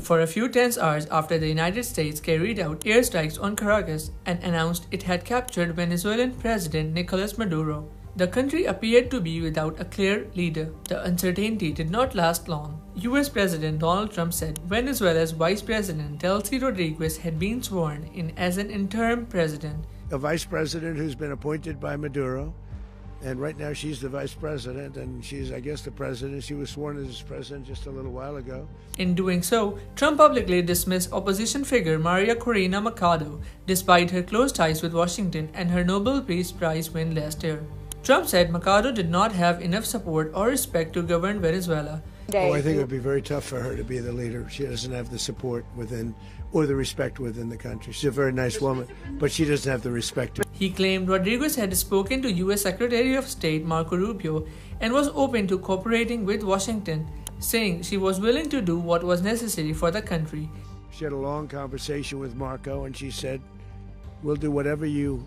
For a few tense hours after the United States carried out airstrikes on Caracas and announced it had captured Venezuelan President Nicolas Maduro, the country appeared to be without a clear leader. The uncertainty did not last long. US President Donald Trump said Venezuela's Vice President Delcy Rodríguez had been sworn in as an interim president. A vice president who's been appointed by Maduro, and right now she's the vice president, and she's, I guess, the president. She was sworn as president just a little while ago. In doing so, Trump publicly dismissed opposition figure Maria Corina Machado, despite her close ties with Washington and her Nobel Peace Prize win last year. Trump said Machado did not have enough support or respect to govern Venezuela. Oh, I think it would be very tough for her to be the leader. She doesn't have the support within, or the respect within the country. She's a very nice woman, but she doesn't have the respect. He claimed Rodríguez had spoken to U.S. Secretary of State Marco Rubio and was open to cooperating with Washington, saying she was willing to do what was necessary for the country. She had a long conversation with Marco, and she said, "We'll do whatever you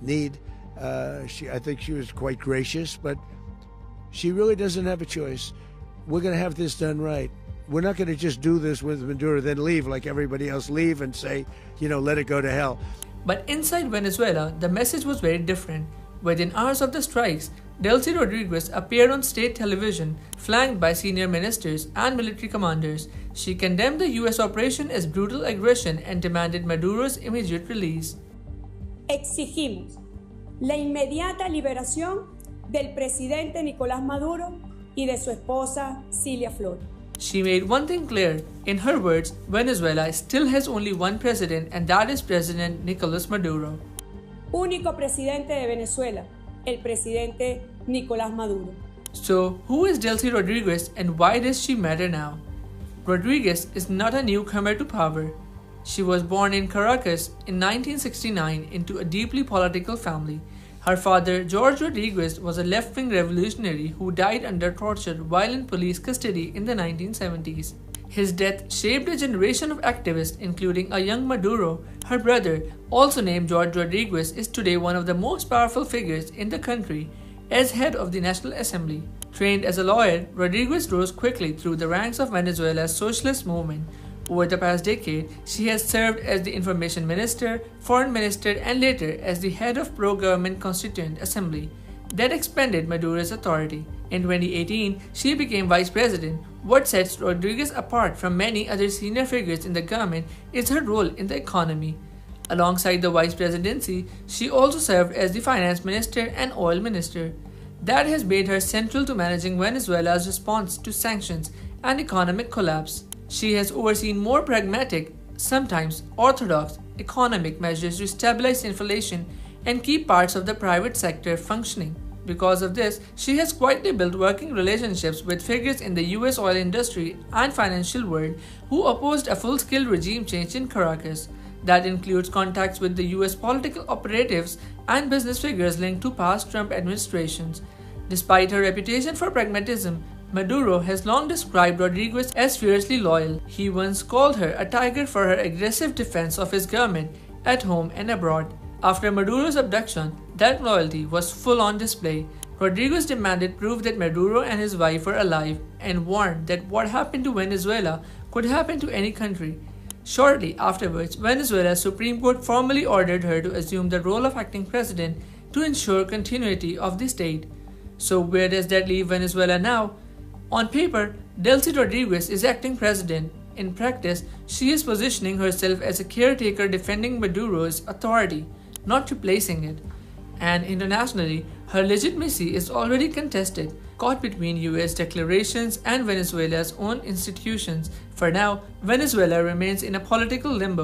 need." I think she was quite gracious, but she really doesn't have a choice. We're going to have this done right. We're not going to just do this with Maduro, then leave like everybody else, leave and say, let it go to hell. But inside Venezuela, the message was very different. Within hours of the strikes, Delcy Rodríguez appeared on state television, flanked by senior ministers and military commanders. She condemned the U.S. operation as brutal aggression and demanded Maduro's immediate release. Exigimos la inmediata liberación del presidente Nicolás Maduro y de su esposa Cilia Flores. She made one thing clear. In her words, Venezuela still has only one president, and that is President Nicolás Maduro. Único presidente de Venezuela, el presidente Nicolás Maduro. So, who is Delcy Rodríguez and why does she matter now? Rodríguez is not a newcomer to power. She was born in Caracas in 1969 into a deeply political family. Her father, George Rodríguez, was a left-wing revolutionary who died under torture while in police custody in the 1970s. His death shaped a generation of activists, including a young Maduro. Her brother, also named George Rodríguez, is today one of the most powerful figures in the country as head of the National Assembly. Trained as a lawyer, Rodríguez rose quickly through the ranks of Venezuela's socialist movement. Over the past decade, she has served as the Information Minister, Foreign Minister, and later as the head of pro-government Constituent Assembly. That expanded Maduro's authority. In 2018, she became Vice President. What sets Rodríguez apart from many other senior figures in the government is her role in the economy. Alongside the Vice Presidency, she also served as the Finance Minister and Oil Minister. That has made her central to managing Venezuela's response to sanctions and economic collapse. She has overseen more pragmatic, sometimes orthodox, economic measures to stabilize inflation and keep parts of the private sector functioning. Because of this, she has quietly built working relationships with figures in the US oil industry and financial world who opposed a full-scale regime change in Caracas. That includes contacts with the US political operatives and business figures linked to past Trump administrations. Despite her reputation for pragmatism, Maduro has long described Rodríguez as fiercely loyal. He once called her a tiger for her aggressive defense of his government at home and abroad. After Maduro's abduction, that loyalty was full on display. Rodríguez demanded proof that Maduro and his wife were alive and warned that what happened to Venezuela could happen to any country. Shortly afterwards, Venezuela's Supreme Court formally ordered her to assume the role of acting president to ensure continuity of the state. So where does that leave Venezuela now? On paper, Delcy Rodríguez is acting president. In practice, she is positioning herself as a caretaker defending Maduro's authority, not replacing it. And internationally, her legitimacy is already contested, caught between US declarations and Venezuela's own institutions. For now, Venezuela remains in a political limbo.